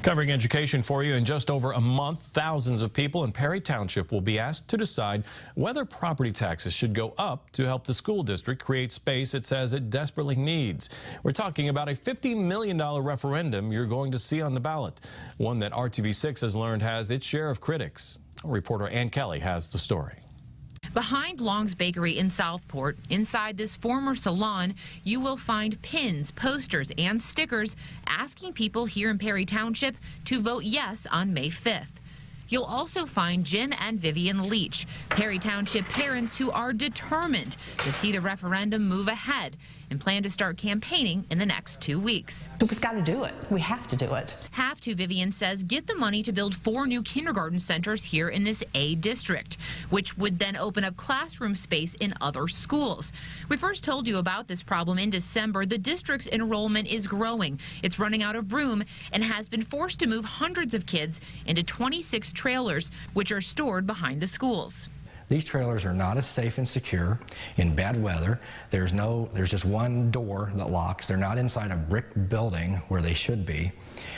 Covering education for you in just over a month, thousands of people in Perry Township will be asked to decide whether property taxes should go up to help the school district create space it says it desperately needs. We're talking about a $50 million referendum you're going to see on the ballot, one that RTV6 has learned has its share of critics. Reporter Ann Kelly has the story. Behind Long's Bakery in Southport, inside this former salon, you will find pins, posters, and stickers asking people here in Perry Township to vote yes on May 5th. You'll also find Jim and Vivian Leach, Perry Township parents who are determined to see the referendum move ahead and plan to start campaigning in the next 2 weeks. We've got to do it. We have to do it. Have to, Vivian says, get the money to build 4 new kindergarten centers here in this A district, which would then open up classroom space in other schools. We first told you about this problem in December. The district's enrollment is growing. It's running out of room and has been forced to move hundreds of kids into 26 trailers, which are stored behind the schools. These trailers are not as safe and secure in bad weather. There's just one door that locks. They're not inside a brick building where they should be.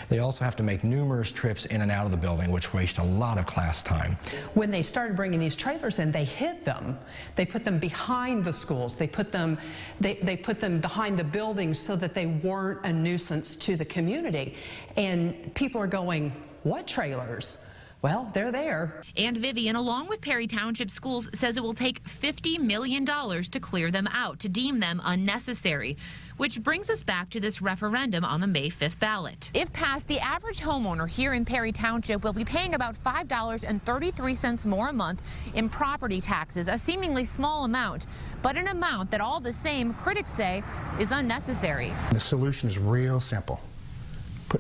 They also have to make numerous trips in and out of the building, which waste a lot of class time. When they started bringing these trailers in, they hid them. They put them behind the schools. They put them behind the buildings so that they weren't a nuisance to the community. And people are going, what trailers? Well, they're there. And Vivian, along with Perry Township Schools, says it will take $50 million to clear them out, to deem them unnecessary. Which brings us back to this referendum on the May 5th ballot. If passed, the average homeowner here in Perry Township will be paying about $5.33 more a month in property taxes, a seemingly small amount, but an amount that all the same critics say is unnecessary. The solution is real simple.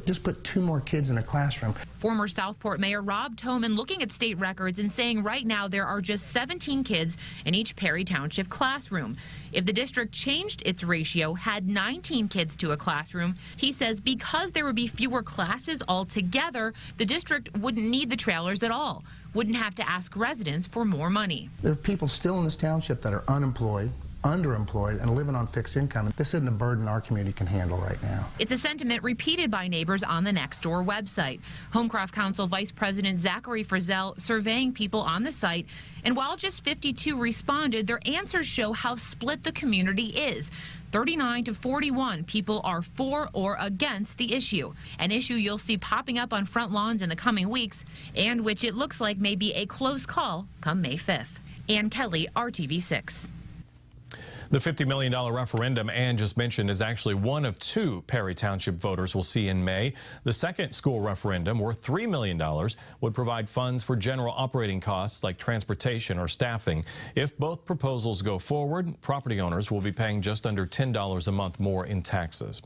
Just put 2 more kids in a classroom. Former Southport Mayor Rob Toman looking at state records and saying right now there are just 17 kids in each Perry Township classroom. If the district changed its ratio, had 19 kids to a classroom, he says because there would be fewer classes altogether, the district wouldn't need the trailers at all, wouldn't have to ask residents for more money. There are people still in this township that are unemployed, underemployed, and living on fixed income. This isn't a burden our community can handle right now. It's a sentiment repeated by neighbors on the Nextdoor website. Homecroft Council Vice President Zachary Frizzell surveying people on the site, and while just 52 responded, their answers show how split the community is. 39 to 41 people are for or against the issue, an issue you'll see popping up on front lawns in the coming weeks, and which it looks like may be a close call come May 5th. Ann Kelly, RTV6. The $50 million referendum Ann just mentioned is actually one of 2 Perry Township voters will see in May. The second school referendum, worth $3 million, would provide funds for general operating costs like transportation or staffing. If both proposals go forward, property owners will be paying just under $10 a month more in taxes.